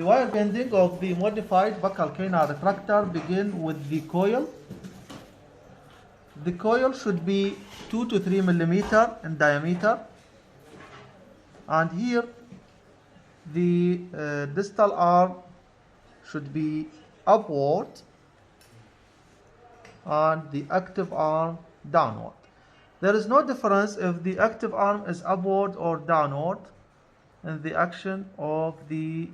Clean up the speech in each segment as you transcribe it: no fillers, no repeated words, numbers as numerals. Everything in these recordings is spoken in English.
The wire bending of the modified Buccal canine retractor begin with the coil. The coil should be 2 to 3 millimeter in diameter, and here the distal arm should be upward and the active arm downward. There is no difference if the active arm is upward or downward in the action of the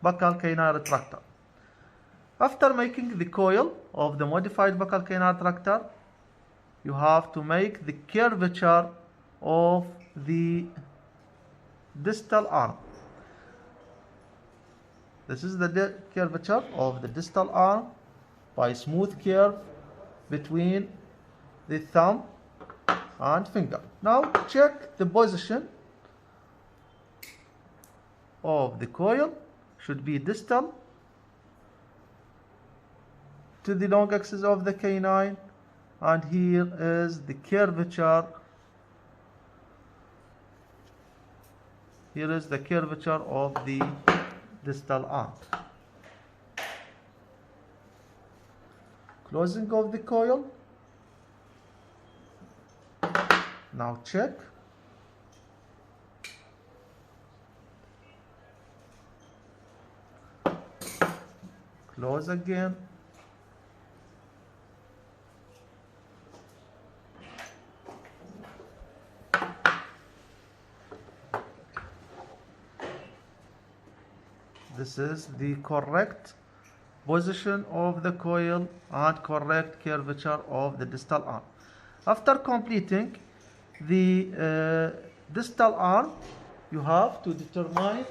Buccal canine retractor. After making the coil of the modified Buccal canine retractor, you have to make the curvature of the distal arm. This is the curvature of the distal arm by smooth curve between the thumb and finger. Now check the position of the coil. Should be distal to the long axis of the canine, and here is the curvature. Here is the curvature of the distal arm. Closing of the coil. Now check. Close again. This is the correct position of the coil and correct curvature of the distal arm. After completing the distal arm, you have to determine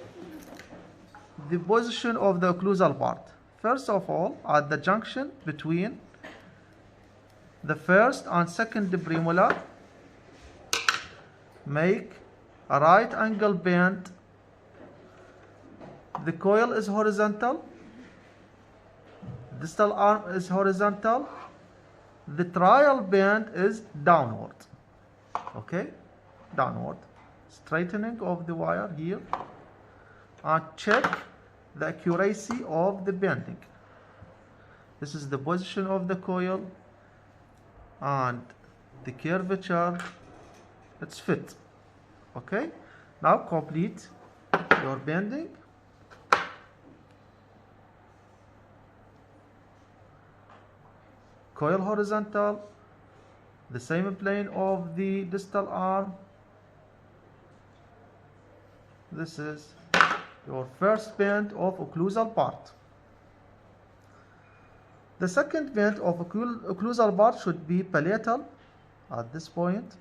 the position of the occlusal part. First of all, at the junction between the first and second premolar, make a right angle bend. The coil is horizontal, distal arm is horizontal, the trial bend is downward. Okay, downward. Straightening of the wire here, and check the accuracy of the bending. This is the position of the coil and the curvature, it's fit. Okay, now complete your bending. Coil horizontal, the same plane of the distal arm. This is your first bend of occlusal part. The second bend of occlusal part should be palatal at this point,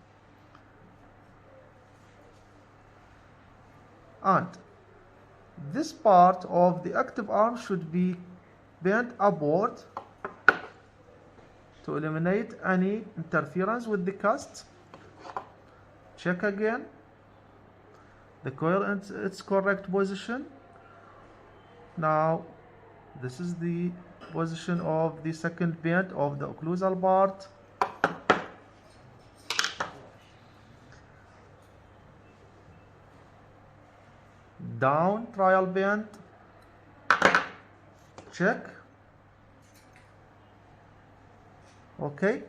and this part of the active arm should be bent upward to eliminate any interference with the cast. Check again the coil in its correct position. Now this is the position of the second bend of the occlusal part. Down trial bend. Check. Okay,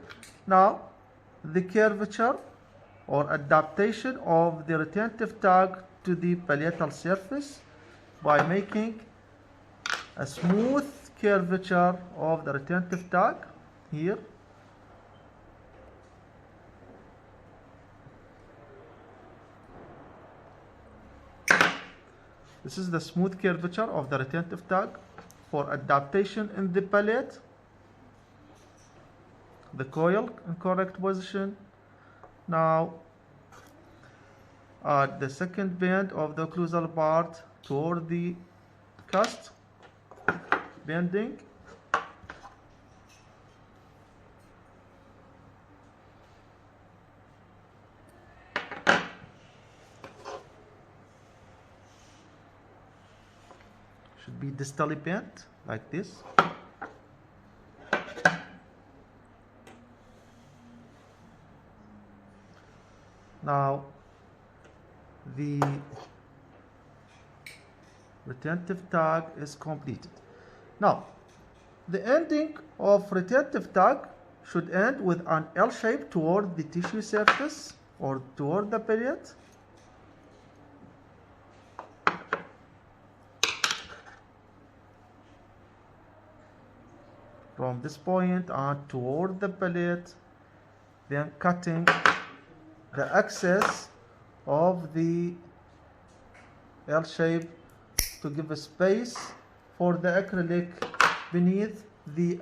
now the curvature or adaptation of the retentive tag to the palatal surface by making a smooth curvature of the retentive tag here. This is the smooth curvature of the retentive tag for adaptation in the palate. The coil in correct position. Now add the second bend of the occlusal part toward the cast, bending. Should be distally bent like this. Now the retentive tag is completed. Now, the ending of retentive tag should end with an L shape toward the tissue surface or toward the period. From this point and toward the palate, then cutting the excess of the L shape to give a space for the acrylic beneath the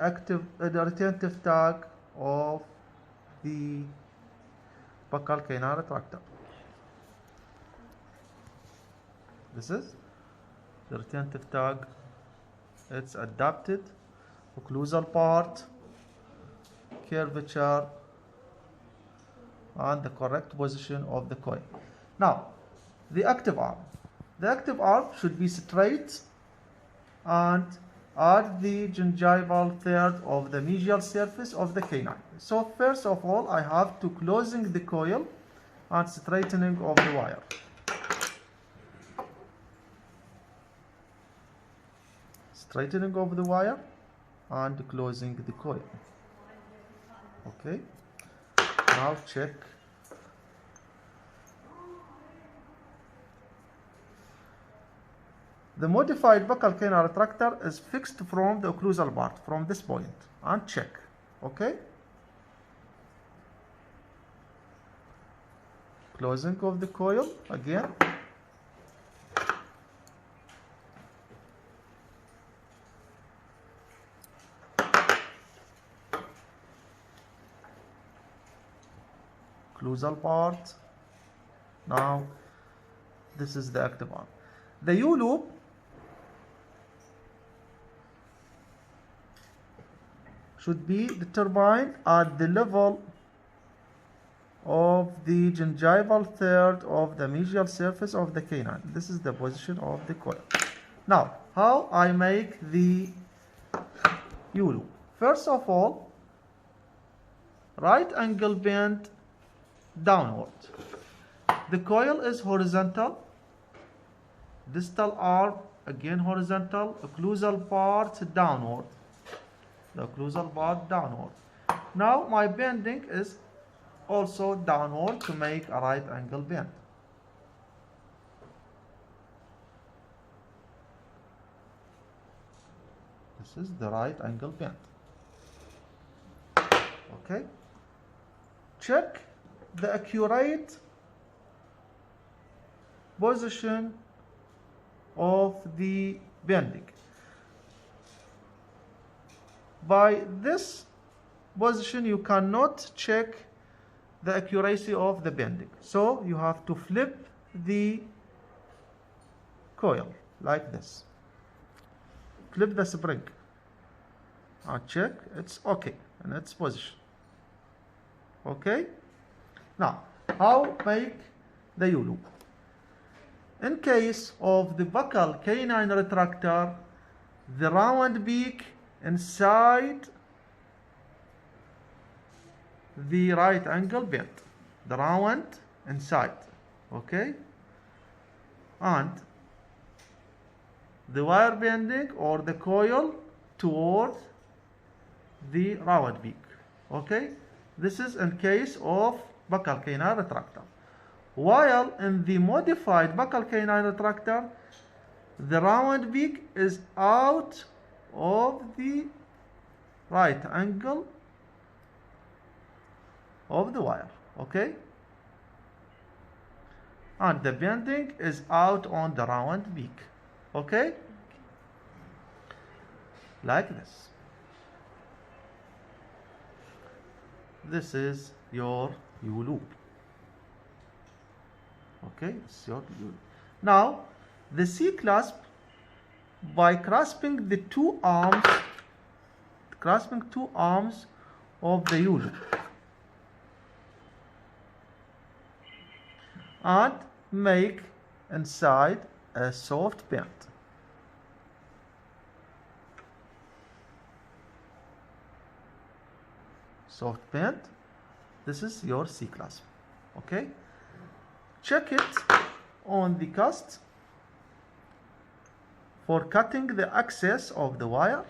retentive tag of the Buccal canine retractor. This is the retentive tag. It's adapted, occlusal part, curvature, and the correct position of the coil. Now, the active arm. The active arm should be straight and at the gingival third of the medial surface of the canine. So first of all, I have to closing the coil and straightening of the wire. Straightening of the wire and closing the coil. Okay. Now check. The modified Buccal canine retractor is fixed from the occlusal part, from this point, and check. Okay? Closing of the coil again. Occlusal part. Now, this is the active arm. The U-loop should be determined at the level of the gingival third of the medial surface of the canine. This is the position of the coil. Now, how I make the U-loop? First of all, right angle bend downward. The coil is horizontal. Distal arm again horizontal. Occlusal part downward. The occlusal part downward. Now my bending is also downward to make a right angle bend. This is the right angle bend. Okay. Check the accurate position of the bending. By this position, you cannot check the accuracy of the bending. So you have to flip the coil like this. Flip the spring and check it's okay in its position. Okay? Now, how make the U-loop? In case of the Buccal canine retractor, the round beak inside the right angle bend, the round inside, okay, and the wire bending or the coil toward the round beak, okay. This is in case of Buccal canine retractor. While in the modified Buccal canine retractor, the round beak is out of the right angle of the wire, okay, and the bending is out on the round beak, okay, like this. This is your U-loop. Okay, it's your U-loop. Now, the C clasp, by grasping the two arms of the U-loop and make inside a soft bend. Soft bend. This is your C clasp. Okay. Check it on the cast. for cutting the access of the wire.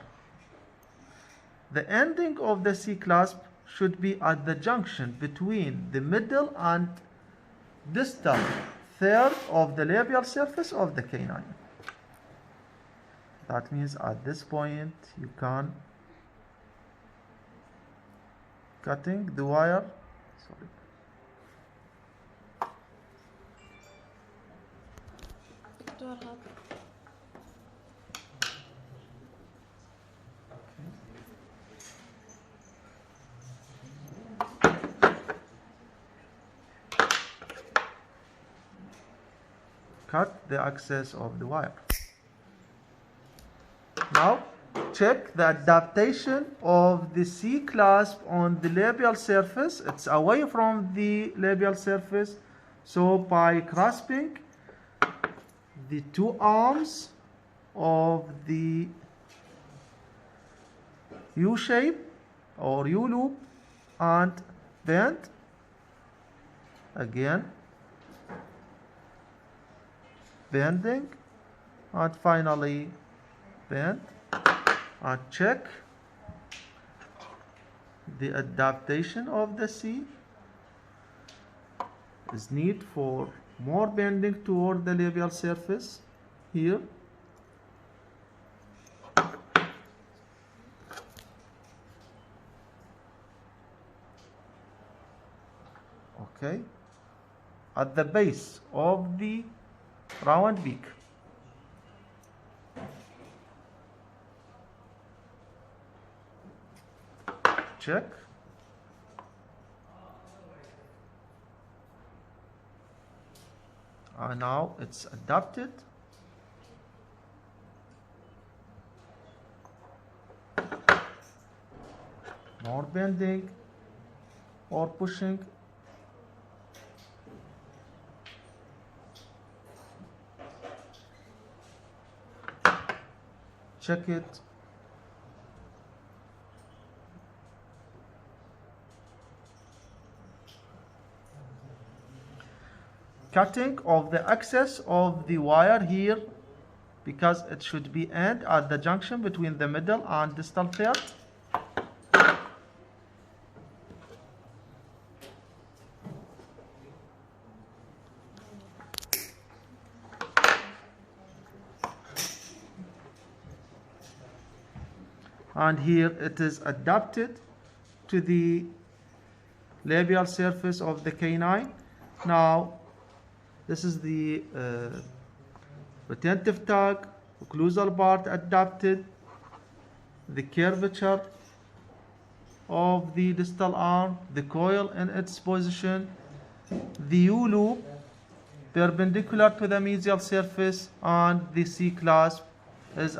The ending of the C clasp should be at the junction between the middle and distal third of the labial surface of the canine. That means at this point you can cutting the wire. Sorry. Cut the access of the wire. Now check the adaptation of the C clasp on the labial surface. It's away from the labial surface, so by grasping the two arms of the U shape or U loop and bend again, bending, and finally bend, and check the adaptation of the C. Is need for more bending toward the labial surface here. Okay, at the base of the round beak. Check. And now it's adapted. More bending or pushing. Check it. Cutting of the access of the wire here, because it should be end at the junction between the middle and distal third. And here it is adapted to the labial surface of the canine. Now this is the retentive tag, occlusal part adapted, the curvature of the distal arm, the coil in its position, the U loop perpendicular to the mesial surface, and the C clasp is